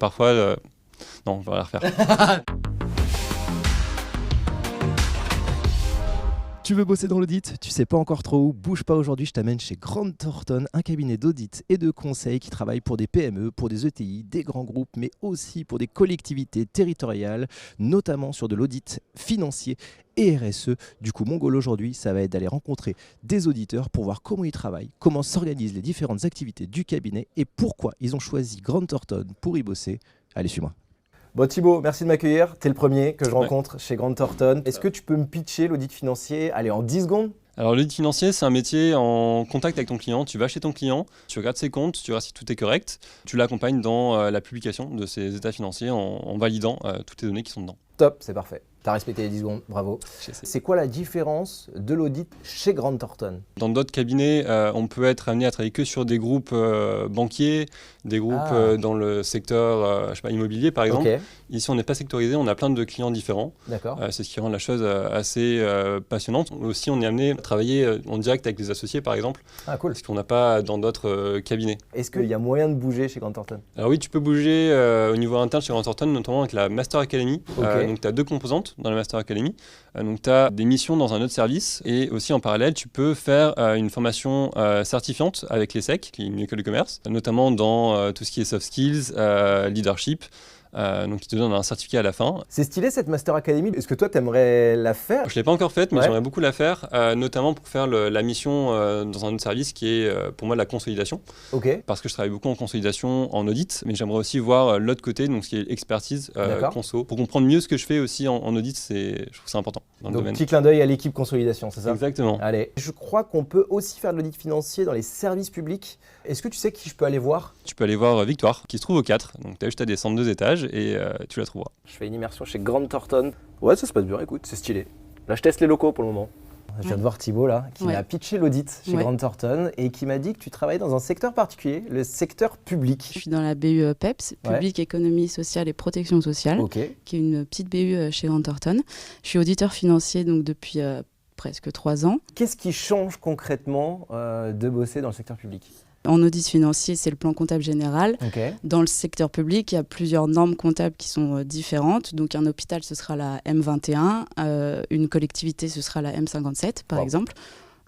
Parfois, non, on va la refaire. Tu veux bosser dans l'audit? Tu sais pas encore trop où? Bouge pas, aujourd'hui, je t'amène chez Grant Thornton, un cabinet d'audit et de conseil qui travaille pour des PME, pour des ETI, des grands groupes, mais aussi pour des collectivités territoriales, notamment sur de l'audit financier et RSE. Du coup, mon goal aujourd'hui, ça va être d'aller rencontrer des auditeurs pour voir comment ils travaillent, comment s'organisent les différentes activités du cabinet et pourquoi ils ont choisi Grant Thornton pour y bosser. Allez, suis-moi. Bon Thibaut, merci de m'accueillir. Tu es le premier que je rencontre chez Grant Thornton. Est-ce que tu peux me pitcher l'audit financier, allez, en 10 secondes? Alors l'audit financier, c'est un métier en contact avec ton client. Tu vas chez ton client, tu regardes ses comptes, tu regardes si tout est correct. Tu l'accompagnes dans la publication de ses états financiers en validant toutes les données qui sont dedans. Top, c'est parfait. Tu as respecté les 10 secondes, bravo. C'est quoi la différence de l'audit chez Grant Thornton? Dans d'autres cabinets, on peut être amené à travailler que sur des groupes banquiers, des groupes dans le secteur immobilier par exemple. Okay. Ici, on n'est pas sectorisé, on a plein de clients différents. D'accord. C'est ce qui rend la chose assez passionnante. Aussi, on est amené à travailler en direct avec les associés par exemple. Ah cool. Ce qu'on n'a pas dans d'autres cabinets. Est-ce qu'il y a moyen de bouger chez Grant Thornton? Alors oui, tu peux bouger au niveau interne chez Grant Thornton, notamment avec la Master Academy. Okay. Donc tu as 2 composantes dans la Master Academy. Donc tu as des missions dans un autre service et aussi en parallèle, tu peux faire une formation certifiante avec l'ESSEC, qui est une école de commerce, notamment dans tout ce qui est soft skills, leadership. Donc ils te donnent un certificat à la fin. C'est stylé cette Master Academy. Est-ce que toi tu aimerais la faire? Je ne l'ai pas encore faite, mais j'aimerais beaucoup la faire, notamment pour faire la mission dans un autre service qui est pour moi la consolidation. Ok. Parce que je travaille beaucoup en consolidation, en audit, mais j'aimerais aussi voir l'autre côté, donc ce qui est expertise conso. Pour comprendre mieux ce que je fais aussi en audit, je trouve que c'est important dans le donc domaine. Petit clin d'œil à l'équipe consolidation, c'est ça? Exactement. Allez, je crois qu'on peut aussi faire de l'audit financier dans les services publics. Est-ce que tu sais qui je peux aller voir? Tu peux aller voir Victoire, qui se trouve au 4. Donc tu as juste à descendre 2 étages et tu la trouveras. Je fais une immersion chez Grant Thornton. Ouais, ça se passe bien, écoute, c'est stylé. Là, je teste les locaux pour le moment. Je viens de voir Thibaut là, qui m'a pitché l'audit chez Grant Thornton et qui m'a dit que tu travailles dans un secteur particulier, le secteur public. Je suis dans la BU PEPS, Public, Économie Sociale et Protection Sociale, qui est une petite BU chez Grant Thornton. Je suis auditeur financier donc depuis presque 3 ans. Qu'est-ce qui change concrètement de bosser dans le secteur public? En audit financier, c'est le plan comptable général. Dans le secteur public, il y a plusieurs normes comptables qui sont différentes. Donc un hôpital, ce sera la M21, une collectivité, ce sera la M57 par exemple.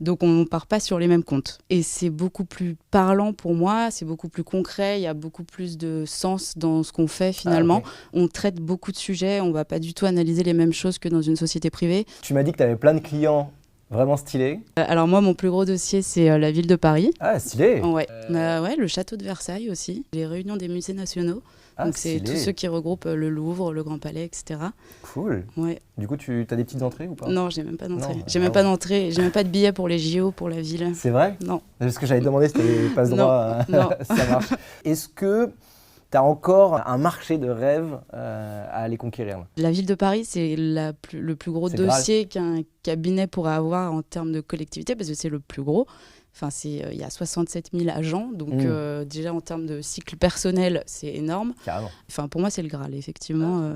Donc on ne part pas sur les mêmes comptes. Et c'est beaucoup plus parlant pour moi, c'est beaucoup plus concret, il y a beaucoup plus de sens dans ce qu'on fait finalement. On traite beaucoup de sujets, on ne va pas du tout analyser les mêmes choses que dans une société privée. Tu m'as dit que tu avais plein de clients vraiment stylé. Alors moi, mon plus gros dossier, c'est la ville de Paris. Ah, stylé. Ouais. Le château de Versailles aussi, les réunions des musées nationaux. Donc c'est tous ceux qui regroupent le Louvre, le Grand Palais, etc. Cool. Ouais. Du coup, tu as des petites entrées ou pas? Non, j'ai même pas d'entrée. J'ai même pas d'entrée. J'ai même pas de billet pour les JO, pour la ville. C'est vrai? Non. Parce que j'avais demandé si tu avais passe-droit. Non. Ça marche. Est-ce que tu as encore un marché de rêve à aller conquérir là? La ville de Paris, c'est le plus gros dossier qu'un cabinet pourrait avoir en termes de collectivité, parce que c'est le plus gros. Enfin, il y a 67 000 agents, donc déjà en termes de cycle personnel, c'est énorme. Carrément. Enfin, pour moi, c'est le Graal, effectivement.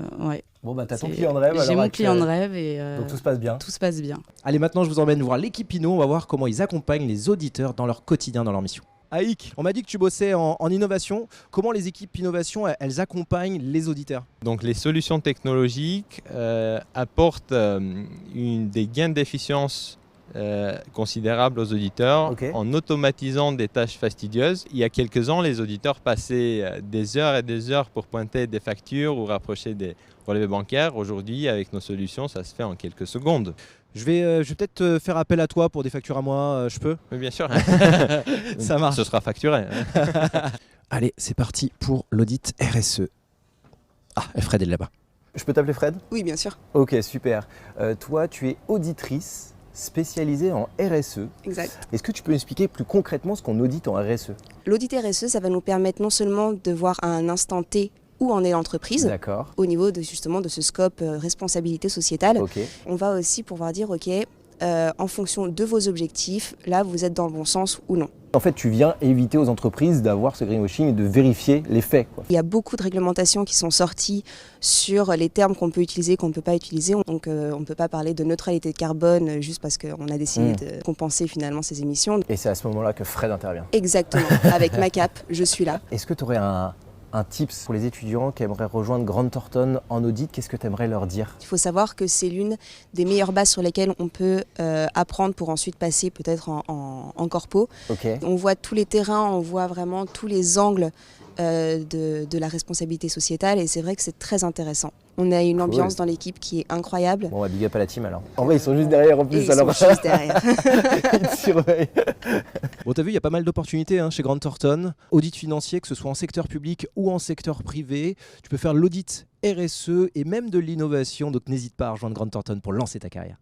Bon, bah, tu as ton client de rêve. J'ai mon client de rêve et donc tout se passe bien. Tout se passe bien. Allez, maintenant, je vous emmène voir l'équipe Inno. On va voir comment ils accompagnent les auditeurs dans leur quotidien, dans leur mission. Aïk, on m'a dit que tu bossais en innovation. Comment les équipes innovation, elles accompagnent les auditeurs? Donc les solutions technologiques apportent des gains d'efficience considérables aux auditeurs en automatisant des tâches fastidieuses. Il y a quelques ans, les auditeurs passaient des heures et des heures pour pointer des factures ou rapprocher des relevés bancaires. Aujourd'hui, avec nos solutions, ça se fait en quelques secondes. Je vais peut-être faire appel à toi pour des factures à moi, je peux? Oui, bien sûr. Ça marche. Ce sera facturé. Allez, c'est parti pour l'audit RSE. Ah, Fred est là-bas. Je peux t'appeler Fred? Oui, bien sûr. Ok, super. Toi, tu es auditrice spécialisée en RSE. Exact. Est-ce que tu peux expliquer plus concrètement ce qu'on audite en RSE? L'audit RSE, ça va nous permettre non seulement de voir à un instant T où en est l'entreprise, au niveau de ce scope responsabilité sociétale. On va aussi pouvoir dire, en fonction de vos objectifs, là, vous êtes dans le bon sens ou non. En fait, tu viens éviter aux entreprises d'avoir ce greenwashing et de vérifier les faits. Il y a beaucoup de réglementations qui sont sorties sur les termes qu'on peut utiliser, qu'on ne peut pas utiliser. Donc, on ne peut pas parler de neutralité de carbone juste parce qu'on a décidé de compenser finalement ces émissions. Et c'est à ce moment-là que Fred intervient. Exactement. Avec ma cape, je suis là. Est-ce que tu aurais un un tips pour les étudiants qui aimeraient rejoindre Grant Thornton en audit, qu'est-ce que tu aimerais leur dire? Il faut savoir que c'est l'une des meilleures bases sur lesquelles on peut apprendre pour ensuite passer peut-être en corpo. On voit tous les terrains, on voit vraiment tous les angles de la responsabilité sociétale et c'est vrai que c'est très intéressant. On a une ambiance dans l'équipe qui est incroyable. Bon, big up à la team alors. En vrai, ils sont juste derrière en plus. Ils sont juste derrière. Ils te surveillent. Bon, t'as vu, il y a pas mal d'opportunités chez Grant Thornton. Audit financier, que ce soit en secteur public ou en secteur privé. Tu peux faire l'audit RSE et même de l'innovation. Donc n'hésite pas à rejoindre Grant Thornton pour lancer ta carrière.